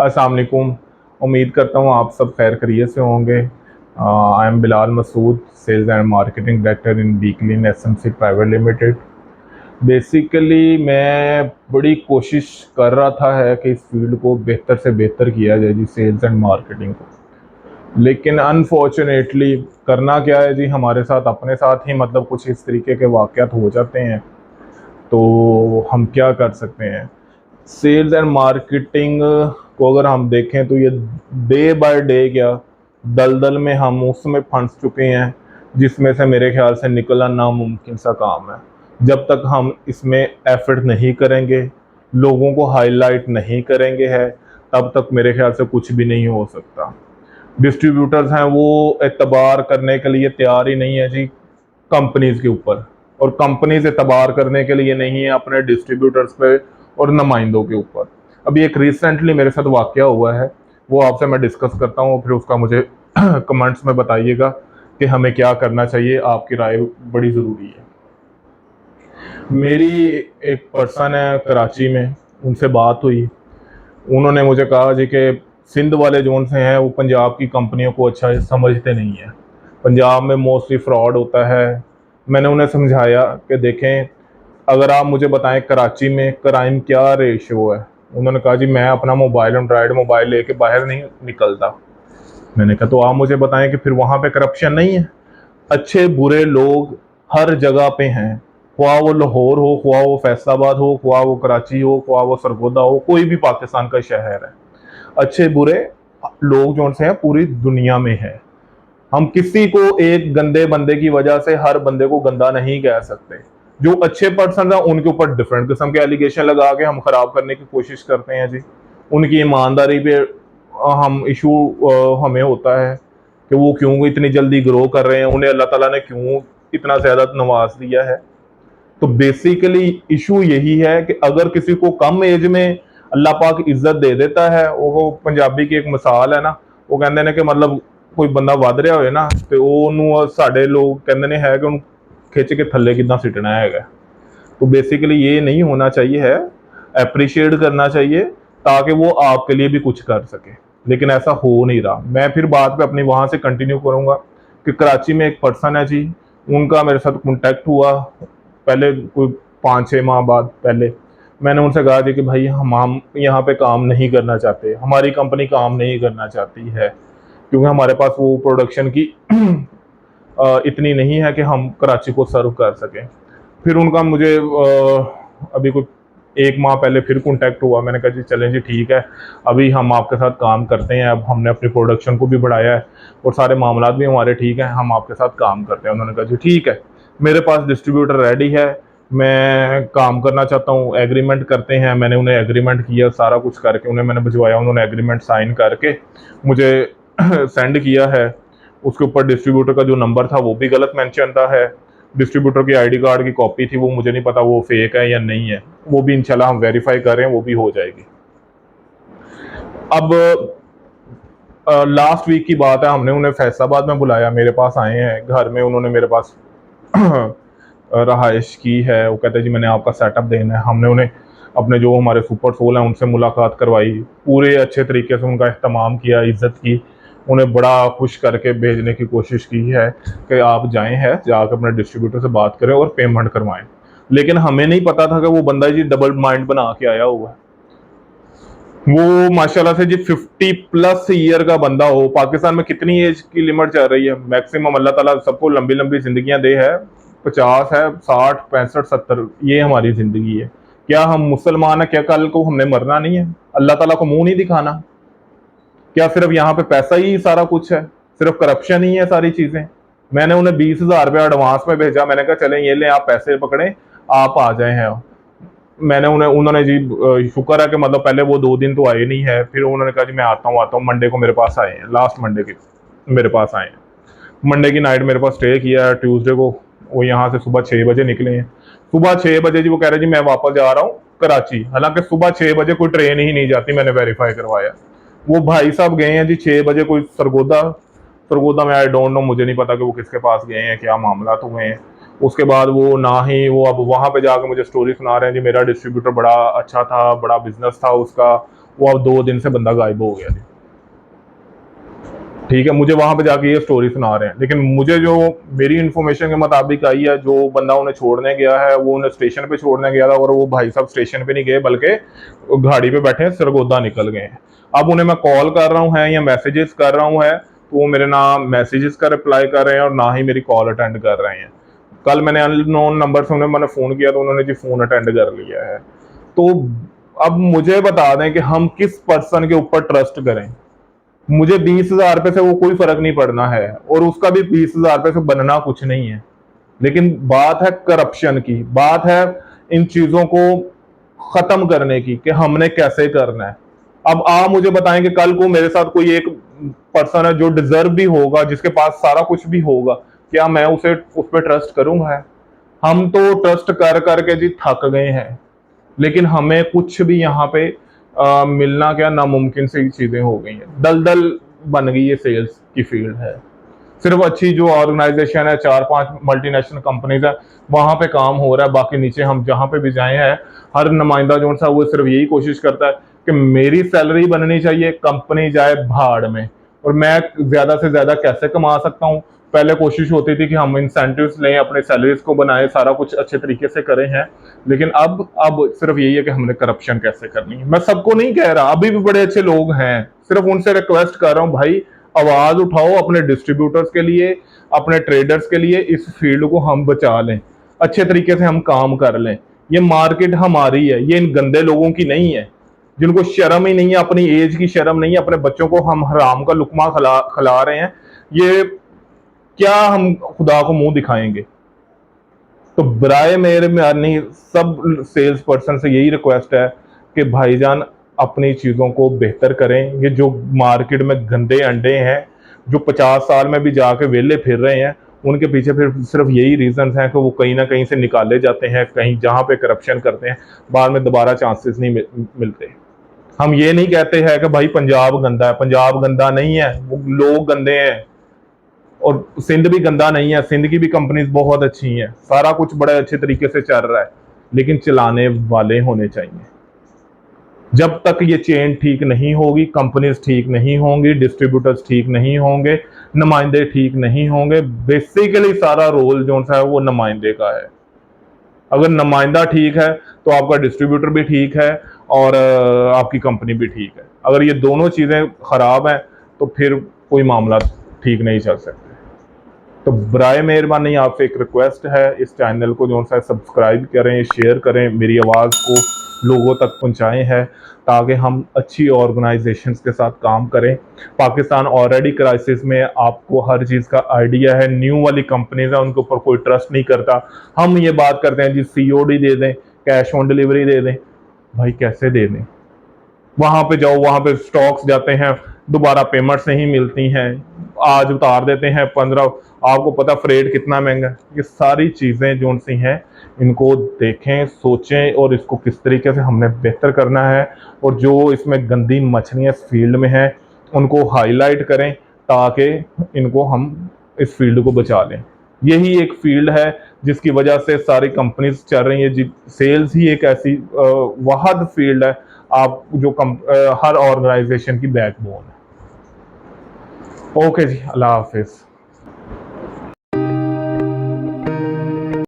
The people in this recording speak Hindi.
अस्सलाम वालेकुम। उम्मीद करता हूँ आप सब खैर खैरियत से होंगे। I am Bilal Masood, sales and marketing director in बीकलिन एसएमसी प्राइवेट लिमिटेड। बेसिकली मैं बड़ी कोशिश कर रहा था है कि इस फील्ड को बेहतर से बेहतर किया जाए जी, सेल्स एंड मार्केटिंग को। लेकिन अनफॉर्चुनेटली करना क्या है जी, हमारे साथ अपने साथ ही मतलब कुछ इस तरीके के वाक़यात हो जाते हैं। तो हम क्या कर सकते हैं। सेल्स एंड मार्केटिंग को अगर हम देखें तो ये डे बाय डे क्या दलदल में हम उसमें फंस चुके हैं, जिसमें से मेरे ख्याल से निकलना नामुमकिन सा काम है। जब तक हम इसमें एफर्ट नहीं करेंगे, लोगों को हाईलाइट नहीं करेंगे है, तब तक मेरे ख्याल से कुछ भी नहीं हो सकता। डिस्ट्रीब्यूटर्स हैं वो एतबार करने के लिए तैयार ही नहीं है जी कंपनीज के ऊपर, और कंपनीज एतबार करने के लिए नहीं है अपने डिस्ट्रीब्यूटर्स पे और नुमाइंदों के ऊपर। अभी एक रिसेंटली मेरे साथ वाकया हुआ है, वो आपसे मैं डिस्कस करता हूँ, फिर उसका मुझे कमेंट्स में बताइएगा कि हमें क्या करना चाहिए। आपकी राय बड़ी ज़रूरी है। मेरी एक पर्सन है कराची में, उनसे बात हुई। उन्होंने मुझे कहा जी कि सिंध वाले जोन से हैं, वो पंजाब की कंपनियों को अच्छा समझते नहीं है, पंजाब में मोस्टली फ्रॉड होता है। मैंने उन्हें समझाया कि देखें, अगर आप मुझे बताएं कराची में क्राइम क्या रेशियो है। उन्होंने कहा जी मैं अपना मोबाइल एंड्रॉयड मोबाइल लेके बाहर नहीं निकलता। मैंने कहा तो आप मुझे बताएं कि फिर वहाँ पे करप्शन नहीं है। अच्छे बुरे लोग हर जगह पे हैं, ख्वाह वो लाहौर हो, ख्वाह वो फैसलाबाद हो, ख्वाह वो कराची हो, ख्वाह वो सरगोदा हो, कोई भी पाकिस्तान का शहर है, अच्छे बुरे लोग जो से हैं पूरी दुनिया में है। हम किसी को एक गंदे बंदे की वजह से हर बंदे को गंदा नहीं कह सकते। जो अच्छे पर्सन है उनके ऊपर डिफरेंट किस्म के एलिगेशन लगा के हम खराब करने की कोशिश करते हैं जी। उनकी ईमानदारी पे हम इशू हमें होता है कि वो क्यों इतनी जल्दी ग्रो कर रहे हैं, उन्हें अल्लाह ताला ने क्यों इतना ज्यादा नवाज दिया है। तो बेसिकली इशू यही है कि अगर किसी को कम एज में अल्लाह पाक इज्जत दे देता है, वो पंजाबी की एक मिसाल है ना, वो कहते हैं कि मतलब कोई बंदा वध रहा होए ना तो ਉਹਨੂੰ ਸਾਡੇ लोग कहते हैं है कि ਉਹਨੂੰ खिंच के थल्ले कितना सिटना है। तो बेसिकली ये नहीं होना चाहिए है, अप्रिशिएट करना चाहिए ताकि वो आपके लिए भी कुछ कर सके। लेकिन ऐसा हो नहीं रहा। मैं फिर बात पे अपनी वहां से कंटिन्यू करूंगा कि कराची में एक पर्सन है जी, उनका मेरे साथ कॉन्टेक्ट हुआ पहले कोई 5-6 माह बाद पहले। मैंने उनसे कहा जी कि भाई हम यहाँ पे काम नहीं करना चाहते, हमारी कंपनी काम नहीं करना चाहती है, क्योंकि हमारे पास वो प्रोडक्शन की इतनी नहीं है कि हम कराची को सर्व कर सकें। फिर उनका मुझे अभी कुछ 1 माह पहले फिर कॉन्टैक्ट हुआ। मैंने कहा जी चलें जी ठीक है, अभी हम आपके साथ काम करते हैं, अब हमने अपनी प्रोडक्शन को भी बढ़ाया है और सारे मामला भी हमारे ठीक हैं, हम आपके साथ काम करते हैं। उन्होंने कहा जी ठीक है, मेरे पास डिस्ट्रीब्यूटर रेडी है, मैं काम करना चाहता हूँ, एग्रीमेंट करते हैं। मैंने उन्हें एग्रीमेंट किया, सारा कुछ करके उन्हें मैंने भिजवाया, उन्होंने एग्रीमेंट साइन करके मुझे सेंड किया है। उसके ऊपर डिस्ट्रीब्यूटर का जो नंबर था वो भी गलत मेंशन था है, डिस्ट्रीब्यूटर की आईडी कार्ड की कॉपी थी, वो मुझे नहीं पता वो फेक है या नहीं है, वो भी इंशाल्लाह हम वेरीफाई कर रहे हैं, वो भी हो जाएगी। अब लास्ट वीक की बात है, हमने उन्हें फैसलाबाद में बुलाया, मेरे पास आए हैं घर में, उन्होंने मेरे पास रहाइश की है। वो कहते हैं जी मैंने आपका सेटअप देना है। हमने उन्हें अपने जो हमारे सुपर सोल हैं उनसे मुलाकात करवाई, पूरे अच्छे तरीके से उनका एहतमाम किया, इज्जत की, उन्हें बड़ा खुश करके भेजने की कोशिश की है कि आप जाएं हैं, जाकर अपने डिस्ट्रीब्यूटर से बात करें और पेमेंट करवाएं। लेकिन हमें नहीं पता था कि वो बंदा जी डबल माइंड बना के आया हुआ है। वो माशाल्लाह से जी 50+ ईयर का बंदा हो। पाकिस्तान में कितनी एज की लिमिट चल रही है मैक्सिमम, अल्लाह ताला सबको लंबी लंबी जिंदगियां दे है, 50 है, 60 65 70, ये हमारी जिंदगी है। क्या हम मुसलमान है, क्या कल को हमने मरना नहीं है, अल्लाह ताला को मुंह नहीं दिखाना? क्या सिर्फ यहाँ पे पैसा ही सारा कुछ है, सिर्फ करप्शन ही है सारी चीजें? मैंने उन्हें 20,000 रुपया एडवांस में भेजा, मैंने कहा चलें ये लें आप पैसे पकड़े, आप आ जाए हैं। मैंने उन्होंने जी शुक्र है कि मतलब पहले वो 2 दिन तो आए नहीं है, फिर उन्होंने कहा जी मैं आता हूँ। मंडे को मेरे पास आए हैं, लास्ट मंडे के मेरे पास आए हैं। मंडे की नाइट मेरे पास स्टे किया है, ट्यूसडे को वो यहाँ से सुबह 6 बजे निकले हैं। सुबह 6 बजे जी वो कह रहे जी मैं वापस जा रहा हूँ कराची, हालांकि सुबह 6 बजे कोई ट्रेन ही नहीं जाती, मैंने वेरीफाई करवाया। वो भाई साहब गए हैं जी 6 बजे कोई सरगोदा, सरगोदा में आई डोंट नो, मुझे नहीं पता कि वो किसके पास गए हैं, क्या मामला तो हुए हैं। उसके बाद वो ना ही वो अब वहां पे जाकर मुझे स्टोरी सुना रहे हैं जी मेरा डिस्ट्रीब्यूटर बड़ा अच्छा था, बड़ा बिजनेस था उसका, वो अब 2 दिन से बंदा गायब हो गया जी। ठीक है, मुझे वहां पे जाके ये स्टोरी सुना रहे हैं, लेकिन मुझे जो मेरी इन्फॉर्मेशन के मुताबिक आई है, जो बंदा उन्हें छोड़ने गया है वो उन्हें स्टेशन पे छोड़ने गया था, और वो भाई साहब स्टेशन पे नहीं गए बल्कि गाड़ी पे बैठे हैं, सरगोदा निकल गए हैं। अब उन्हें मैं कॉल कर रहा हूँ है या मैसेजेस कर रहा हूँ है, तो वो मेरे ना मैसेजेस का रिप्लाई कर रहे हैं और ना ही मेरी कॉल अटेंड कर रहे हैं। कल मैंने अननोन नंबर से उन्हें मैंने फ़ोन किया तो उन्होंने जी फ़ोन अटेंड कर लिया है। तो अब मुझे बता दें कि हम किस पर्सन के ऊपर ट्रस्ट करें। मुझे 20,000 रुपए से वो कोई फर्क नहीं पड़ना है, और उसका भी 20,000 रुपए से बनना कुछ नहीं है। लेकिन बात है करप्शन की, बात है इन चीजों को खत्म करने की कि हमने कैसे करना है। अब आप मुझे बताएं कि कल को मेरे साथ कोई एक पर्सन है जो डिजर्व भी होगा, जिसके पास सारा कुछ भी होगा, क्या मैं उसे उस पर ट्रस्ट करूंगा? हम तो ट्रस्ट कर करके जी थक गए हैं, लेकिन हमें कुछ भी यहाँ पे मिलना क्या नामुमकिन सी चीजें हो गई हैं। दलदल बन गई है, सेल्स की फील्ड है। सिर्फ अच्छी जो ऑर्गेनाइजेशन है, 4-5 मल्टीनेशनल कंपनीज है, वहां पे काम हो रहा है। बाकी नीचे हम जहां पे भी जाए हैं, हर नुमाइंदा जो सा वो सिर्फ यही कोशिश करता है कि मेरी सैलरी बननी चाहिए, कंपनी जाए भाड़ में, और मैं ज्यादा से ज्यादा कैसे कमा सकता हूँ। पहले कोशिश होती थी कि हम इंसेंटिव्स लें, अपने सैलरीज को बनाए, सारा कुछ अच्छे तरीके से करें हैं, लेकिन अब सिर्फ यही है कि हमने करप्शन कैसे करनी है। मैं सबको नहीं कह रहा, अभी भी बड़े अच्छे लोग हैं, सिर्फ उनसे रिक्वेस्ट कर रहा हूँ, भाई आवाज उठाओ अपने डिस्ट्रीब्यूटर्स के लिए, अपने ट्रेडर्स के लिए। इस फील्ड को हम बचा लें, अच्छे तरीके से हम काम कर लें। ये मार्केट हमारी है, ये इन गंदे लोगों की नहीं है, जिनको शर्म ही नहीं है, अपनी एज की शर्म नहीं है। अपने बच्चों को हम हराम का लुकमा खिला रहे हैं, ये क्या हम खुदा को मुंह दिखाएंगे? तो बराए मेहरबानी सब सेल्स पर्सन से यही रिक्वेस्ट है कि भाईजान अपनी चीज़ों को बेहतर करें। ये जो मार्केट में गंदे अंडे हैं, जो 50 साल में भी जाके वेले फिर रहे हैं, उनके पीछे फिर सिर्फ यही रीजंस हैं कि वो कहीं ना कहीं से निकाले जाते हैं, कहीं जहाँ पे करप्शन करते हैं, बाद में दोबारा चांसेस नहीं मिलते। हम ये नहीं कहते हैं कि भाई पंजाब गंदा है, पंजाब गंदा नहीं है, वो लोग गंदे हैं। और सिंध भी गंदा नहीं है, सिंध की भी कंपनीज बहुत अच्छी हैं, सारा कुछ बड़े अच्छे तरीके से चल रहा है, लेकिन चलाने वाले होने चाहिए। जब तक ये चेन ठीक नहीं होगी, कंपनीज ठीक नहीं होंगी, डिस्ट्रीब्यूटर्स ठीक नहीं होंगे, नुमाइंदे ठीक नहीं होंगे, बेसिकली सारा रोल जो है वो नुमाइंदे का है। अगर नुमाइंदा ठीक है तो आपका डिस्ट्रीब्यूटर भी ठीक है, और आपकी कंपनी भी ठीक है। अगर ये दोनों चीज़ें खराब हैं तो फिर कोई मामला ठीक नहीं चल सकते। तो बराए मेहरबानी आपसे एक रिक्वेस्ट है, इस चैनल को जो है सब्सक्राइब करें, शेयर करें, मेरी आवाज़ को लोगों तक पहुंचाएं हैं, ताकि हम अच्छी ऑर्गेनाइजेशंस के साथ काम करें। पाकिस्तान ऑलरेडी क्राइसिस में, आपको हर चीज़ का आइडिया है। न्यू वाली कंपनीज हैं, उनके ऊपर कोई ट्रस्ट नहीं करता। हम ये बात करते हैं जी COD दे दें, कैश ऑन डिलीवरी दे दें, भाई कैसे दे दें? वहां पे जाओ, वहां पे स्टॉक्स जाते हैं, दोबारा पेमेंट्स नहीं मिलती हैं, आज उतार देते हैं 15, आपको पता फ्रेड कितना महंगा है। ये सारी चीज़ें जो सी हैं, इनको देखें, सोचें, और इसको किस तरीके से हमने बेहतर करना है, और जो इसमें गंदी मछलियाँ इस फील्ड में हैं उनको हाईलाइट करें, ताकि इनको हम इस फील्ड को बचा लें। यही एक फील्ड है जिसकी वजह से सारी कंपनीज चल रही है जी। सेल्स ही एक ऐसी वाहद फील्ड है, आप जो हर ऑर्गेनाइजेशन की बैकबोन है। ओके जी, अल्लाह हाफिज।